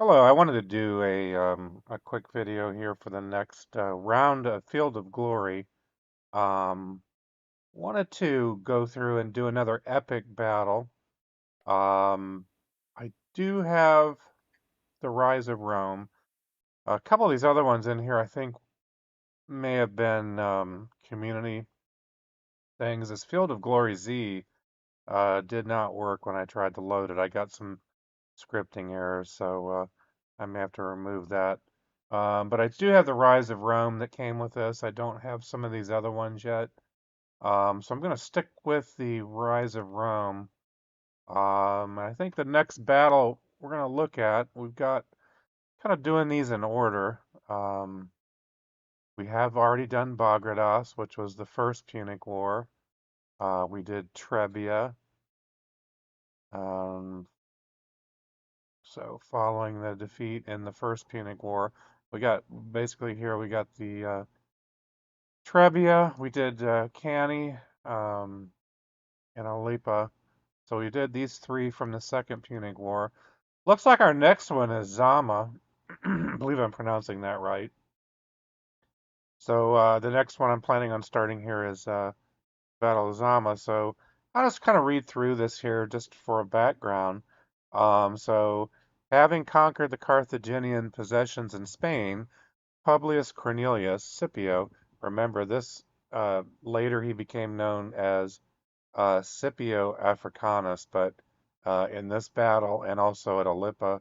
Hello, I wanted to do a quick video here for the next round of Field of Glory. Um, Wanted to go through and do another epic battle. I do have the Rise of Rome. A couple of these other ones in here I think may have been community things. This Field of Glory Z did not work when I tried to load it. I got some scripting errors, so I may have to remove that. But I do have the Rise of Rome that came with this. I don't have some of these other ones yet. So I'm going to stick with the Rise of Rome. I think the next battle we're going to look at, we've got kind of doing these in order. Um, we have already done Bagradas, which was the first Punic War. We did Trebia. Um, So following the defeat in the First Punic War, we got basically here we got the Trebia, we did Cannae, and Alipa. So we did these three from the Second Punic War. Looks like our next one is Zama. I believe I'm pronouncing that right. So the next one I'm planning on starting here is Battle of Zama. So I'll just kind of read through this here just for a background. So having conquered the Carthaginian possessions in Spain, Publius Cornelius Scipio, remember this, later he became known as Scipio Africanus, but in this battle and also at Alyppa,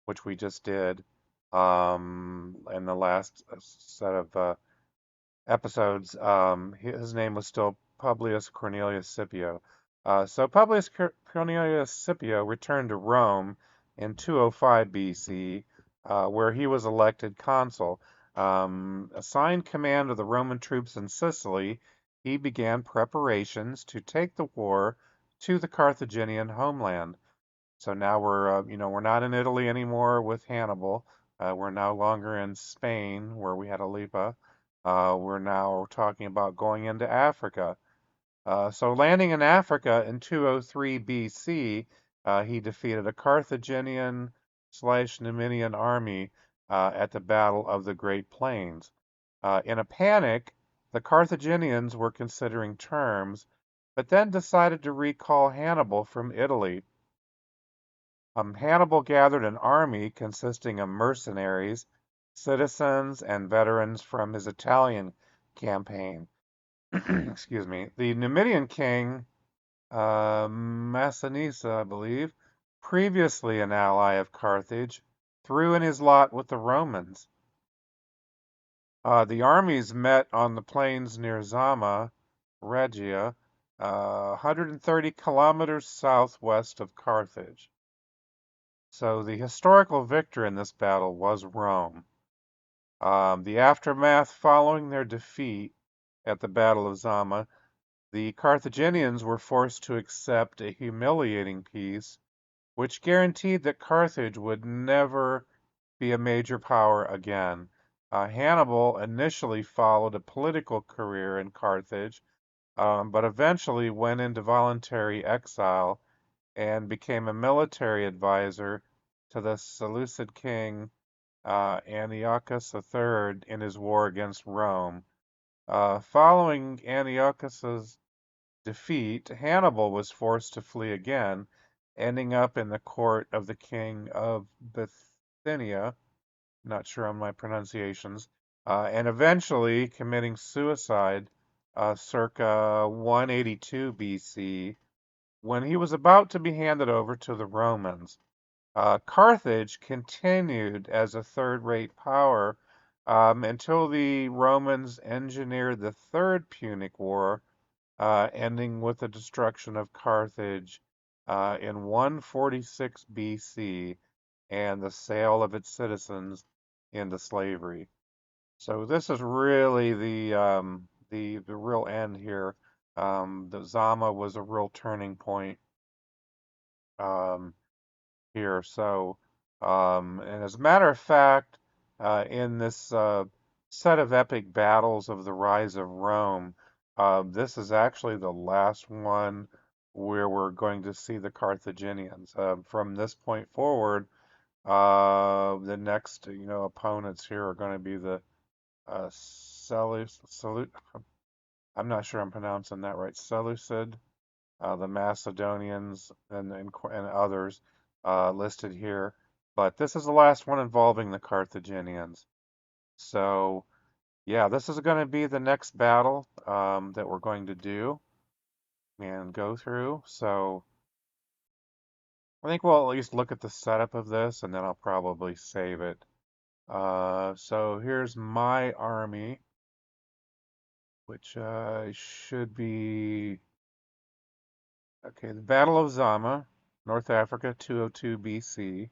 which we just did in the last set of episodes, his name was still Publius Cornelius Scipio. So Publius Cornelius Scipio returned to Rome in 205 BC, where he was elected consul. Assigned command of the Roman troops in Sicily, he began preparations to take the war to the Carthaginian homeland. So now we're not in Italy anymore with Hannibal. We're no longer in Spain where we had Alipa. We're now talking about going into Africa. So landing in Africa in 203 BC, he defeated a Carthaginian slash Numidian army at the Battle of the Great Plains. In a panic, the Carthaginians were considering terms, but then decided to recall Hannibal from Italy. Hannibal gathered an army consisting of mercenaries, citizens, and veterans from his Italian campaign. Excuse me. The Numidian king, Massinissa, I believe, previously an ally of Carthage, threw in his lot with the Romans. The armies met on the plains near Zama, Regia, 130 kilometers southwest of Carthage. So the historical victor in this battle was Rome. The aftermath following their defeat at the Battle of Zama, the Carthaginians were forced to accept a humiliating peace, which guaranteed that Carthage would never be a major power again. Hannibal initially followed a political career in Carthage, but eventually went into voluntary exile and became a military advisor to the Seleucid king Antiochus III in his war against Rome. Following Antiochus's defeat, Hannibal was forced to flee again, ending up in the court of the king of Bithynia, not sure on my pronunciations, and eventually committing suicide circa 182 BC when he was about to be handed over to the Romans. Carthage continued as a third-rate power until the Romans engineered the Third Punic War, ending with the destruction of Carthage in 146 BC and the sale of its citizens into slavery. So this is really the real end here. The Zama was a real turning point um, here. So, and as a matter of fact, in this set of epic battles of the rise of Rome, this is actually the last one where we're going to see the Carthaginians. From this point forward, The next, opponents here are going to be the Salute. I'm not sure I'm pronouncing that right. Seleucid, the Macedonians, and others listed here. But this is the last one involving the Carthaginians. So, yeah, this is going to be the next battle that we're going to do and go through. So, I think we'll at least look at the setup of this, and then I'll probably save it. So here's my army, which should be okay. The Battle of Zama, North Africa, 202 BC.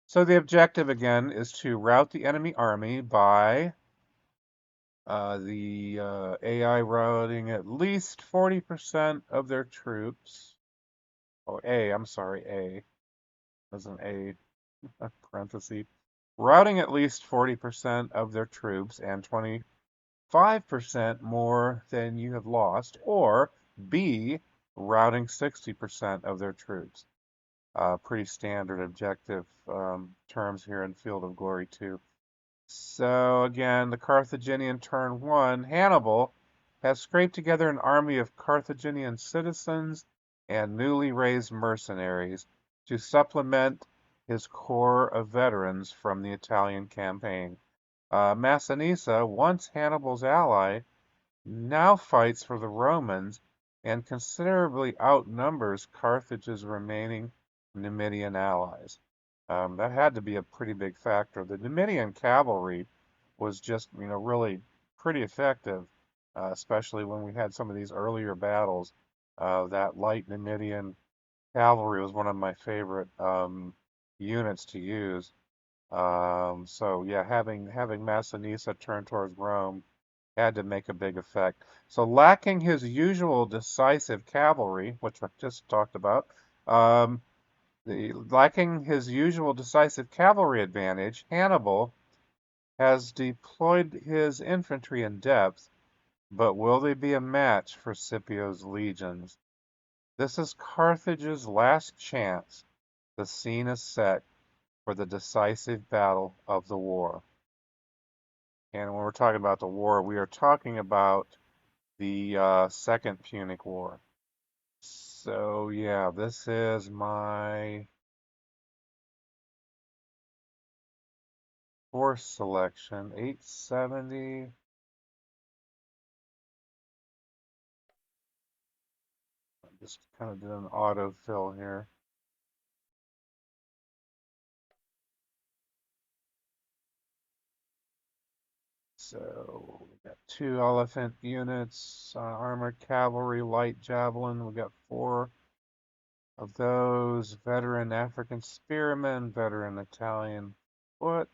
So the objective again is to rout the enemy army by the AI routing at least 40% of their troops. Oh, I'm sorry, A. There's an A parenthesis. Routing at least 40% of their troops and 25% more than you have lost, or B, routing 60% of their troops. Pretty standard objective terms here in Field of Glory 2. So again, the Carthaginian turn 1, Hannibal has scraped together an army of Carthaginian citizens and newly raised mercenaries to supplement his corps of veterans from the Italian campaign. Massinissa, once Hannibal's ally, now fights for the Romans and considerably outnumbers Carthage's remaining Numidian allies. That had to be a pretty big factor. The Numidian cavalry was just, really pretty effective, especially when we had some of these earlier battles. That light Numidian cavalry was one of my favorite units to use. So yeah, having Massinissa turn towards Rome had to make a big effect. So lacking his usual decisive cavalry, which I just talked about, lacking his usual decisive cavalry advantage, Hannibal has deployed his infantry in depth, but will they be a match for Scipio's legions? This is Carthage's last chance. The scene is set for the decisive battle of the war. And when we're talking about the war, we are talking about the Second Punic War. So yeah, this is my force selection, 870. I'm just kind of doing an autofill here. So we got 2 elephant units, armored cavalry, light javelin. We got 4 of those. Veteran African spearmen, veteran Italian foot.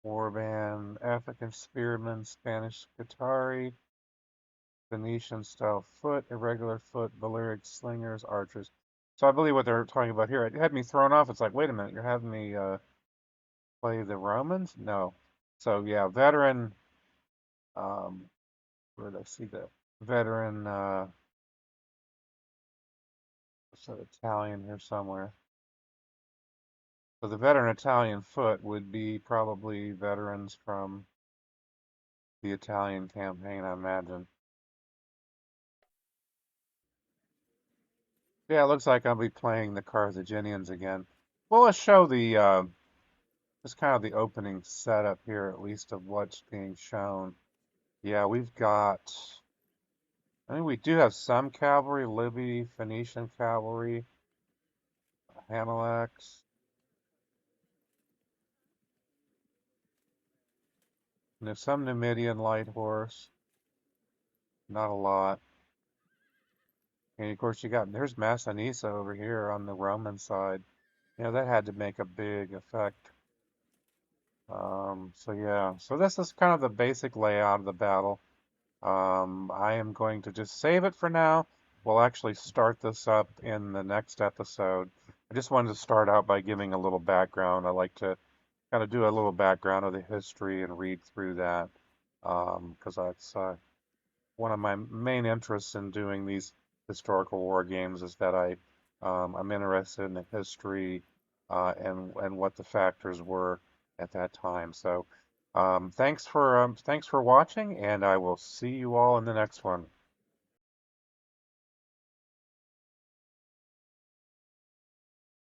Warband, African spearmen, Spanish Scutari, Venetian style foot, irregular foot, Balearic slingers, archers. So I believe what they're talking about here. It had me thrown off. It's like, wait a minute, you're having me play the Romans? No. So yeah, veteran. Where did I see that? Veteran. So Italian here somewhere. So the veteran Italian foot would be probably veterans from the Italian campaign, I imagine. Yeah, it looks like I'll be playing the Carthaginians again. Well, let's show the just kind of the opening setup here, at least of what's being shown. Yeah, we've got. I mean, we do have some cavalry, Libby, Phoenician cavalry, Hamalax. And there's some Numidian light horse. Not a lot. And of course, there's Massinissa over here on the Roman side. That had to make a big effect. So yeah, so this is kind of the basic layout of the battle. I am going to just save it for now. We'll actually start this up in the next episode. I just wanted to start out by giving a little background. I like to kind of do a little background of the history and read through that because that's one of my main interests in doing these historical war games is that I'm interested in the history and what the factors were at that time. So thanks for watching, and I will see you all in the next one.